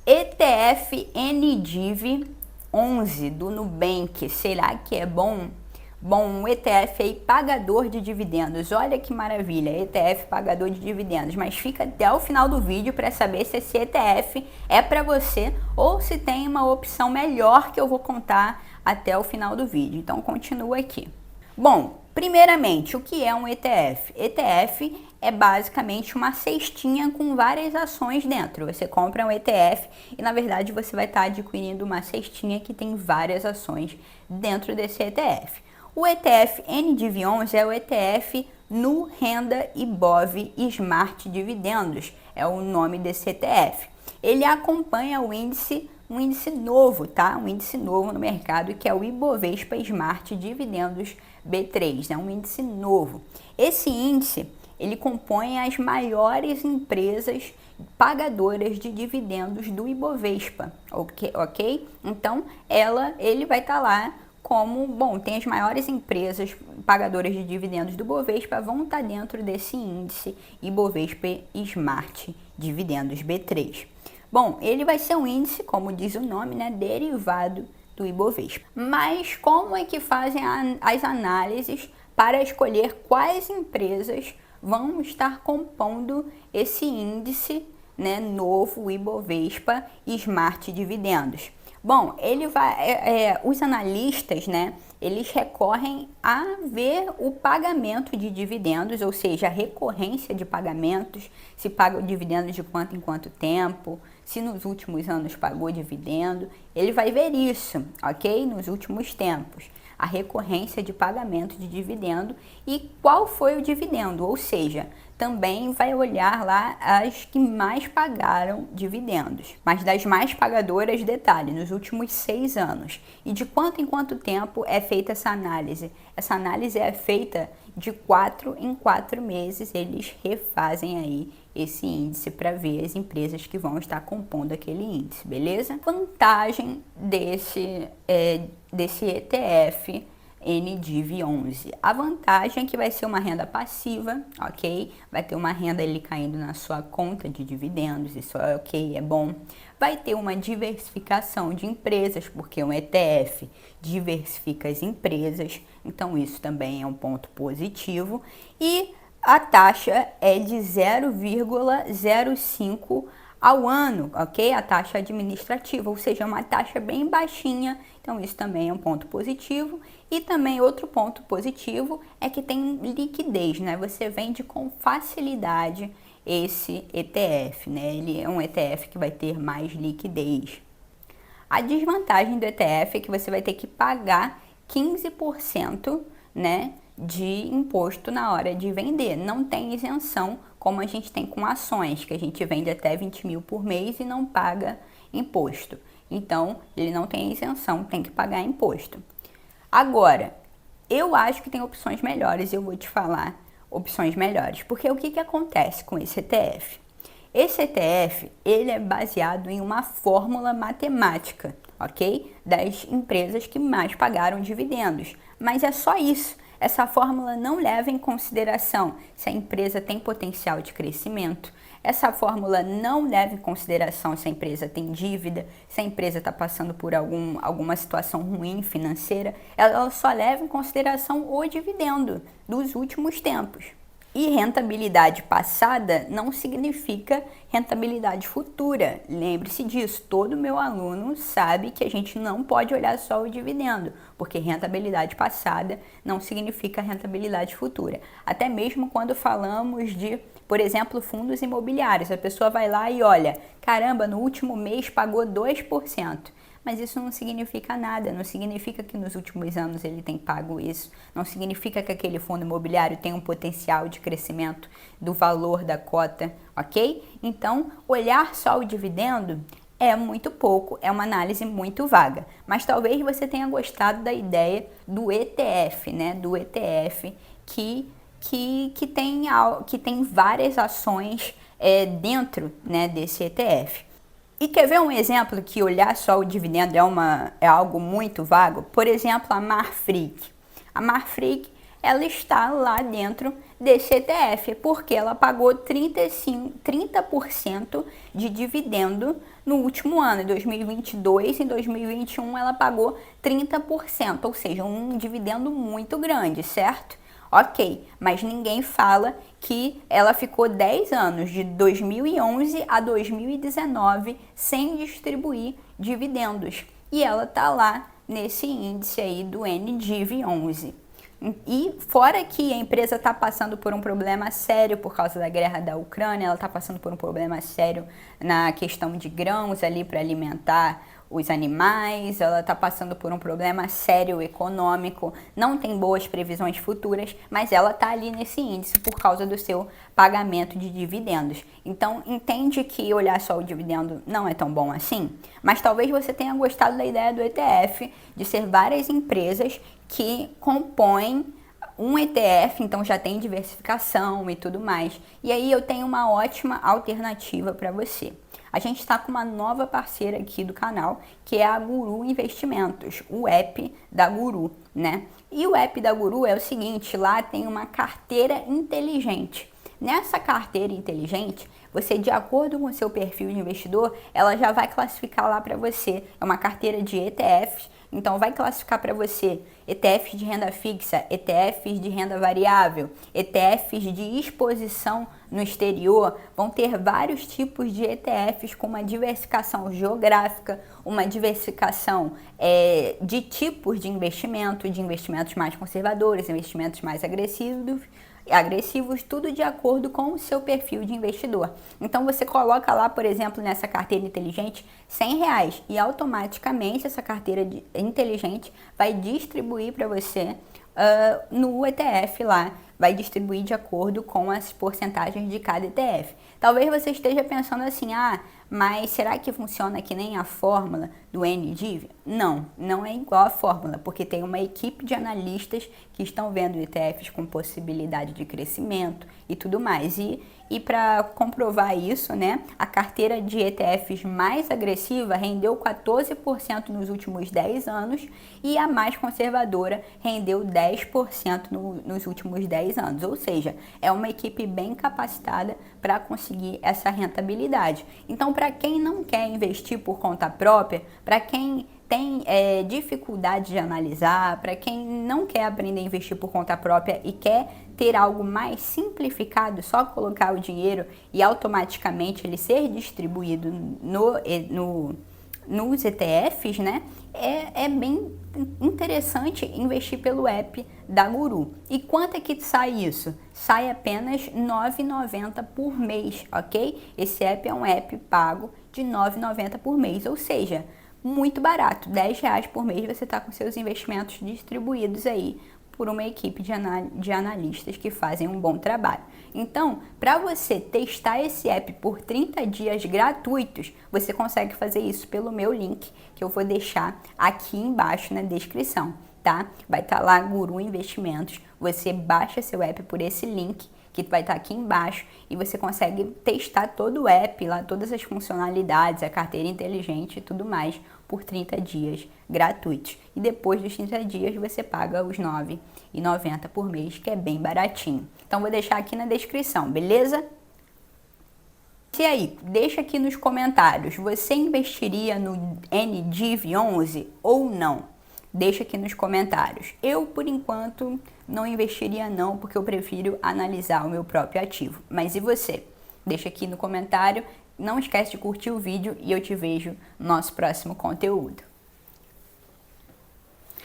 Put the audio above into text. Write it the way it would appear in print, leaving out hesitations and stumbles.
ETF NDIV 11 do Nubank, será que é bom? Bom, um ETF aí pagador de dividendos, olha que maravilha, ETF pagador de dividendos, mas fica até o final do vídeo para saber se esse ETF é para você ou se tem uma opção melhor que eu vou contar até o final do vídeo, então continua aqui. Bom, primeiramente, o que é um ETF? ETF é basicamente uma cestinha com várias ações dentro. Você compra um ETF e, na verdade, você vai estar adquirindo uma cestinha que tem várias ações dentro desse ETF. O ETF NDIV11 é o ETF no Renda Ibov Smart Dividendos, é o nome desse ETF. Ele acompanha o índice, um índice novo, tá? Um índice novo no mercado que é o Ibovespa Smart Dividendos B3, né? Um índice novo. Esse índice, ele compõe as maiores empresas pagadoras de dividendos do Ibovespa, ok? Então, ele vai estar lá como, bom, tem as maiores empresas pagadoras de dividendos do Ibovespa, vão estar dentro desse índice Ibovespa Smart Dividendos B3. Bom, ele vai ser um índice, como diz o nome, né, derivado do Ibovespa. Mas como é que fazem as análises para escolher quais empresas vão estar compondo esse índice, né, novo Ibovespa Smart Dividendos? Bom, os analistas, né, eles recorrem a ver o pagamento de dividendos, ou seja, a recorrência de pagamentos, se paga o dividendo de quanto em quanto tempo, se nos últimos anos pagou dividendo, ele vai ver isso, ok? Nos últimos tempos, a recorrência de pagamento de dividendo e qual foi o dividendo, ou seja, também vai olhar lá as que mais pagaram dividendos, mas das mais pagadoras, detalhe, nos últimos 6 anos. E de quanto em quanto tempo é feita essa análise? Essa análise é feita de 4 em 4 meses, eles refazem aí esse índice para ver as empresas que vão estar compondo aquele índice, beleza? Vantagem desse ETF NDIV11. A vantagem é que vai ser uma renda passiva, ok? Vai ter uma renda ali caindo na sua conta de dividendos, isso é ok, é bom. Vai ter uma diversificação de empresas, porque um ETF diversifica as empresas, então isso também é um ponto positivo. E a taxa é de 0,05 ao ano, ok? A taxa administrativa, ou seja, uma taxa bem baixinha, então isso também é um ponto positivo. E também outro ponto positivo é que tem liquidez, né? Você vende com facilidade esse ETF, né? Ele é um ETF que vai ter mais liquidez. A desvantagem do ETF é que você vai ter que pagar 15%, né, de imposto na hora de vender. Não tem isenção como a gente tem com ações, que a gente vende até 20 mil por mês e não paga imposto. Então, ele não tem isenção, tem que pagar imposto. Agora, eu acho que tem opções melhores e eu vou te falar opções melhores. Porque o que acontece com esse ETF? Esse ETF, ele é baseado em uma fórmula matemática, ok? Das empresas que mais pagaram dividendos. Mas é só isso. Essa fórmula não leva em consideração se a empresa tem potencial de crescimento. Essa fórmula não leva em consideração se a empresa tem dívida, se a empresa está passando por alguma situação ruim financeira. Ela só leva em consideração o dividendo dos últimos tempos. E rentabilidade passada não significa rentabilidade futura. Lembre-se disso, todo meu aluno sabe que a gente não pode olhar só o dividendo, porque rentabilidade passada não significa rentabilidade futura. Até mesmo quando falamos de, por exemplo, fundos imobiliários, a pessoa vai lá e olha, caramba, no último mês pagou 2%. Mas isso não significa nada, não significa que nos últimos anos ele tem pago isso, não significa que aquele fundo imobiliário tem um potencial de crescimento do valor da cota, ok? Então, olhar só o dividendo é muito pouco, é uma análise muito vaga. Mas talvez você tenha gostado da ideia do ETF, né? Do ETF que tem várias ações dentro, né, desse ETF. E quer ver um exemplo que olhar só o dividendo é algo muito vago? Por exemplo, a Marfrig. A Marfrig, ela está lá dentro desse ETF, porque ela pagou 30% de dividendo no último ano, em 2022, em 2021 ela pagou 30%, ou seja, um dividendo muito grande, certo? Ok, mas ninguém fala que ela ficou 10 anos, de 2011 a 2019, sem distribuir dividendos. E ela tá lá nesse índice aí do NDIV11. E fora que a empresa está passando por um problema sério por causa da guerra da Ucrânia, ela está passando por um problema sério na questão de grãos ali para alimentar os animais, ela está passando por um problema sério econômico, não tem boas previsões futuras, mas ela está ali nesse índice por causa do seu pagamento de dividendos. Então, entende que olhar só o dividendo não é tão bom assim? Mas talvez você tenha gostado da ideia do ETF, de ser várias empresas que compõem um ETF, então já tem diversificação e tudo mais. E aí eu tenho uma ótima alternativa para você. A gente está com uma nova parceira aqui do canal, que é a Guru Investimentos, o app da Guru, né? E o app da Guru é o seguinte, lá tem uma carteira inteligente. Nessa carteira inteligente, você, de acordo com o seu perfil de investidor, ela já vai classificar lá para você. É uma carteira de ETFs, então vai classificar para você ETFs de renda fixa, ETFs de renda variável, ETFs de exposição no exterior. Vão ter vários tipos de ETFs com uma diversificação geográfica, uma diversificação de tipos de investimentos mais conservadores, investimentos mais agressivos, tudo de acordo com o seu perfil de investidor. Então você coloca lá, por exemplo, nessa carteira inteligente R$100 e automaticamente essa carteira inteligente vai distribuir para você no ETF lá, vai distribuir de acordo com as porcentagens de cada ETF. Talvez você esteja pensando assim, mas será que funciona que nem a fórmula do NDIV? Não, não é igual a fórmula, porque tem uma equipe de analistas que estão vendo ETFs com possibilidade de crescimento e tudo mais. E para comprovar isso, né, a carteira de ETFs mais agressiva rendeu 14% nos últimos 10 anos e a mais conservadora rendeu 10% nos últimos 10 anos. Ou seja, é uma equipe bem capacitada para conseguir essa rentabilidade. Então, para quem não quer investir por conta própria, para quem tem dificuldade de analisar, para quem não quer aprender a investir por conta própria e quer ter algo mais simplificado, só colocar o dinheiro e automaticamente ele ser distribuído nos ETFs, né? É bem interessante investir pelo app da Guru. E quanto é que sai isso? Sai apenas R$ 9,90 por mês, ok? Esse app é um app pago de R$ 9,90 por mês, ou seja, muito barato, R$10 por mês você está com seus investimentos distribuídos aí por uma equipe de analistas que fazem um bom trabalho. Então, para você testar esse app por 30 dias gratuitos, você consegue fazer isso pelo meu link, que eu vou deixar aqui embaixo na descrição, tá? Vai estar lá Guru Investimentos, você baixa seu app por esse link, que vai estar aqui embaixo, e você consegue testar todo o app, lá todas as funcionalidades, a carteira inteligente e tudo mais, por 30 dias gratuitos. E depois dos 30 dias você paga os R$ 9,90 por mês, que é bem baratinho. Então vou deixar aqui na descrição, beleza? E aí, deixa aqui nos comentários, você investiria no NDIV11 ou não? Deixa aqui nos comentários. Eu, por enquanto, não investiria não, porque eu prefiro analisar o meu próprio ativo. Mas e você? Deixa aqui no comentário. Não esquece de curtir o vídeo e eu te vejo no nosso próximo conteúdo.